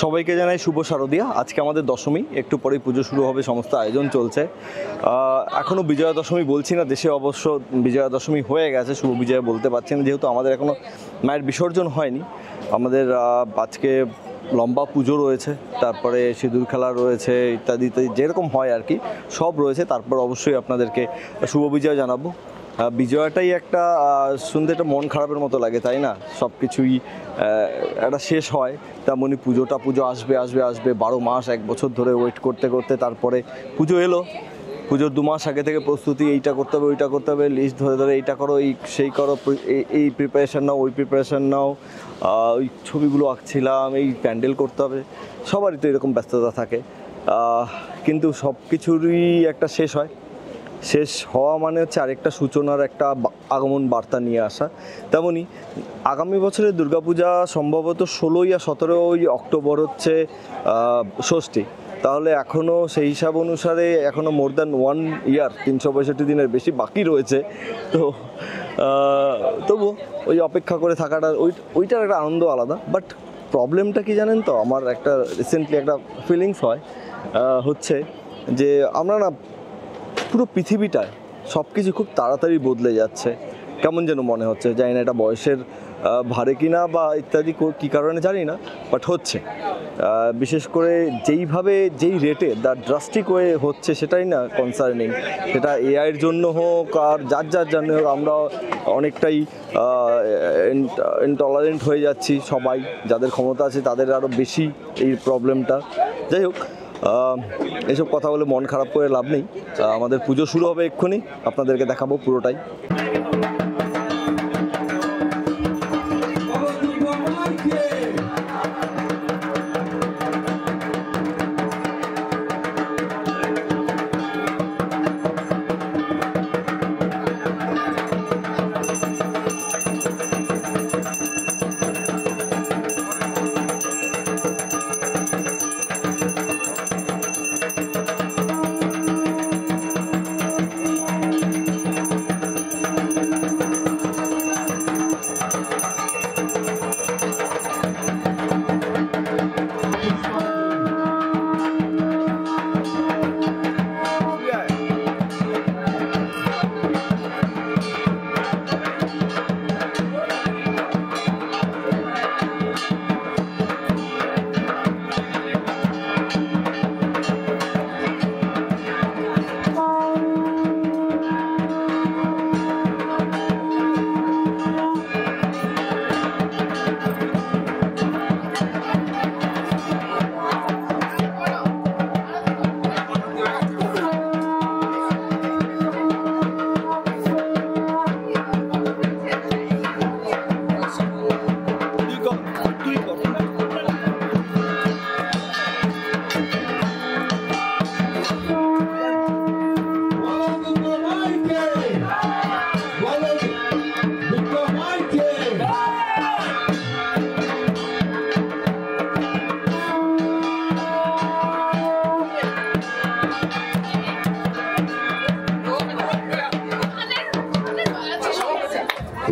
সবাইকে জানাই শুভ শারদিয়া। আজকে আমাদের দশমী, একটু পরেই পুজো শুরু হবে, সমস্ত আয়োজন চলছে। এখনও বিজয়া দশমী বলছি না, দেশে অবশ্য বিজয়া দশমী হয়ে গেছে, শুভ বিজয়া বলতে পারছি না, যেহেতু আমাদের এখনও মায়ের বিসর্জন হয়নি। আমাদের আজকে লম্বা পুজো রয়েছে, তারপরে সিঁদুর খেলা রয়েছে, ইত্যাদি ইত্যাদি যেরকম হয় আর কি, সব রয়েছে। তারপর অবশ্যই আপনাদেরকে শুভ বিজয়া জানাবো। বিজয়াটাই একটা শুনতে একটা মন খারাপের মতো লাগে, তাই না? সব কিছুই একটা শেষ হয়, তেমনই পুজো আসবে 12 মাস 1 বছর ধরে ওয়েট করতে করতে তারপরে পুজো এলো। পুজোর 2 মাস আগে থেকে প্রস্তুতি, এইটা করতে হবে ওইটা করতে হবে, লিস্ট ধরে এইটা করো, সেই করো, এই প্রিপারেশান নাও, ওই প্রিপারেশান নাও, ওই ছবিগুলো আঁকছিলাম, এই প্যান্ডেল করতে হবে, সবারই তো এরকম ব্যস্ততা থাকে। কিন্তু সব কিছুরই একটা শেষ হয়। শেষ হওয়া মানে হচ্ছে আরেকটা সূচনার একটা আগমন বার্তা নিয়ে আসা। তেমনই আগামী বছরের দুর্গাপূজা সম্ভবত 16 বা 17 অক্টোবর হচ্ছে ষষ্ঠী। তাহলে এখনও সেই হিসাব অনুসারে এখনও মোর দ্যান 1 ইয়ার, 365 দিনের বেশি বাকি রয়েছে। তো তবু ওই অপেক্ষা করে থাকাটা ওইটার একটা আনন্দ আলাদা। বাট প্রবলেমটা কি জানেন তো, আমার একটা রিসেন্টলি একটা ফিলিংস হচ্ছে যে আমরা না পুরো পৃথিবীটায় সব কিছু খুব তাড়াতাড়ি বদলে যাচ্ছে, কেমন যেন মনে হচ্ছে। জানি না এটা বয়সের ভারে কিনা বা ইত্যাদি কী কারণে জানি না, বাট হচ্ছে। বিশেষ করে যেই রেটে ড্রাস্টিক ওয়ে হচ্ছে, সেটাই না কনসার্নিং। সেটা এআইয়ের জন্য হোক আর যার জন্য হোক, আমরা অনেকটাই ইনটলারেন্ট হয়ে যাচ্ছি সবাই। যাদের ক্ষমতা আছে তাদের আরও বেশি এই প্রবলেমটা। যাই হোক, এসব কথা বলে মন খারাপ করে লাভ নেই। আমাদের পুজো শুরু হবে এক্ষুনি, আপনাদেরকে দেখাবো পুরোটাই।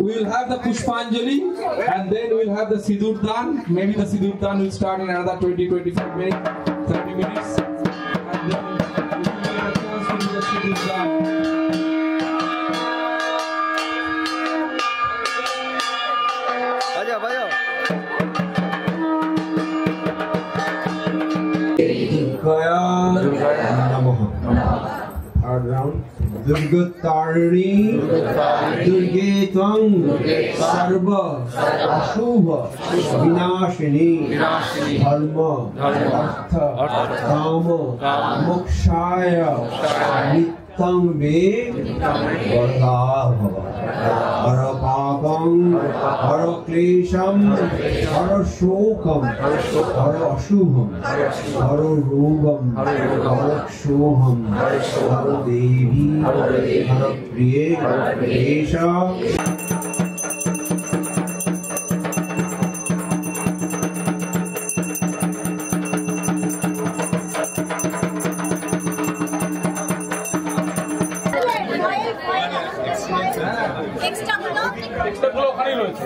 We will have the Pushpanjali and then we will have the Sidur Dan. Maybe the Sidur Dan will start in another 20-25 minutes, 30 minutes. And then we will get a chance to do the Sidur Dan. Durgaya Namaha. Third round. Durgatarini Durge Tvang Sarva Ashubha Vinashini Dharma Artha Kama Mokshaya Nityam Me Vardha Bhava Hara Papam Hara Klesham Hara Shokam Hara Ashubham Hara Rogam Hara Kshoham Hara Devi Hara Priye Esha Extra gulo oখানেই রয়েছে।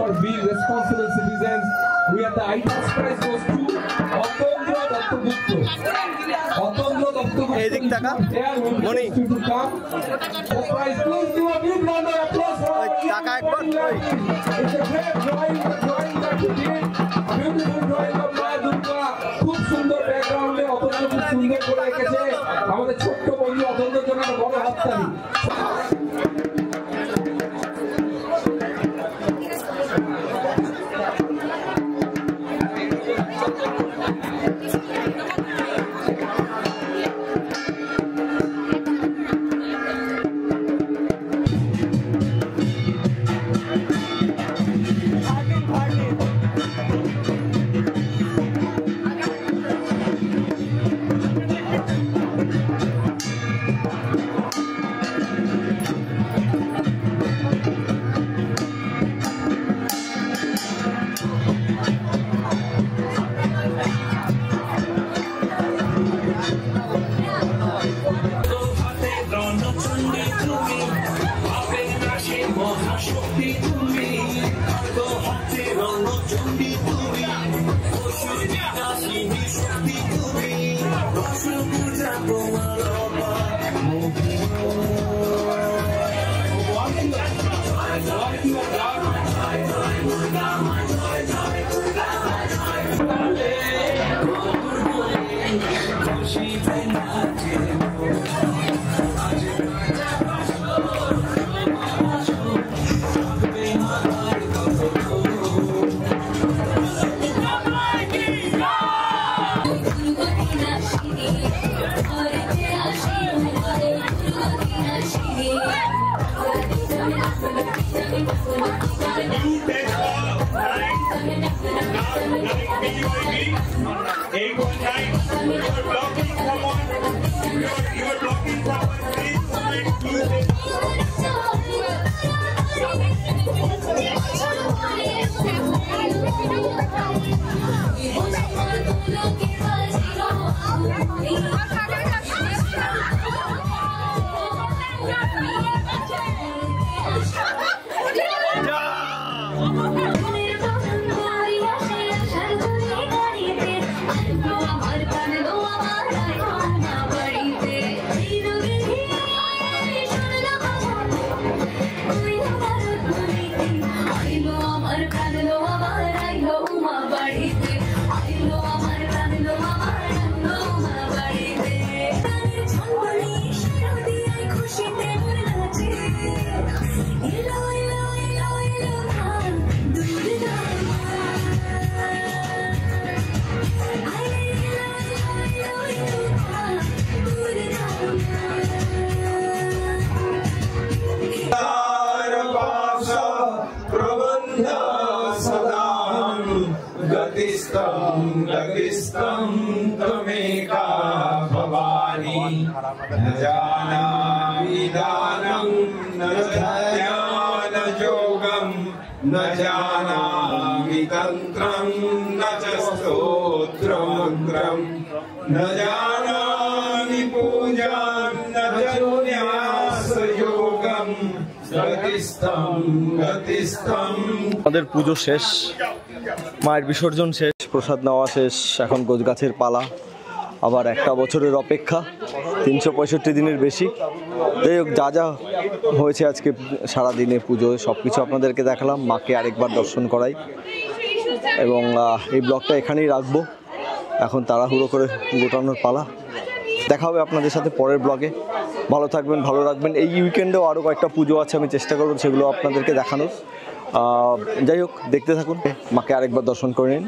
for being responsible citizens. We have the ITAS prize goes to Otondra Dattagupta. Otondra Dattagupta. Edik taka. There we will Moni. request you to come. The prize, please give a big round of applause for our taka ekbar. It's a great drawing, the drawing that you did. Beautiful drawing of Ma Durga. খুব সুন্দর ব্যাকগ্রাউন্ডে অতন্দ্র খুব সুন্দর করে রেখেছে। আমাদের ছোট্ট বন্ধু অতন্দ্রের জন্য একটা বড় হাততালি। गतिस्तं त्वमेका भवानी न जानामि दानं न ध्यानयोगं न जानामि तन्त्रं न च स्तोत्रमन्त्रं न जानामि पूजां न च न्यासयोगं गतिस्तं আমাদের পুজো শেষ, মায়ের বিসর্জন শেষ, প্রসাদ নেওয়া শেষ, এখন গোছগাছের পালা। আবার একটা বছরের অপেক্ষা, 365 দিনের বেশি। যাই হোক, যা যা হয়েছে আজকে সারাদিনে পুজোয় সব কিছু আপনাদেরকে দেখালাম, মাকে আরেকবার দর্শন করাই এবং এই ব্লগটা এখানেই রাখবো। এখন তাড়াহুড়ো করে গোটানোর পালা। দেখা হবে আপনাদের সাথে পরের ব্লগে। ভালো থাকবেন, ভালো রাখবেন। এই উইকেন্ডেও আরও কয়েকটা পুজো আছে, আমি চেষ্টা করব সেগুলো আপনাদেরকে দেখানোর। যাই হোক, দেখতে থাকুন, মাকে আরেকবার দর্শন করে নিন।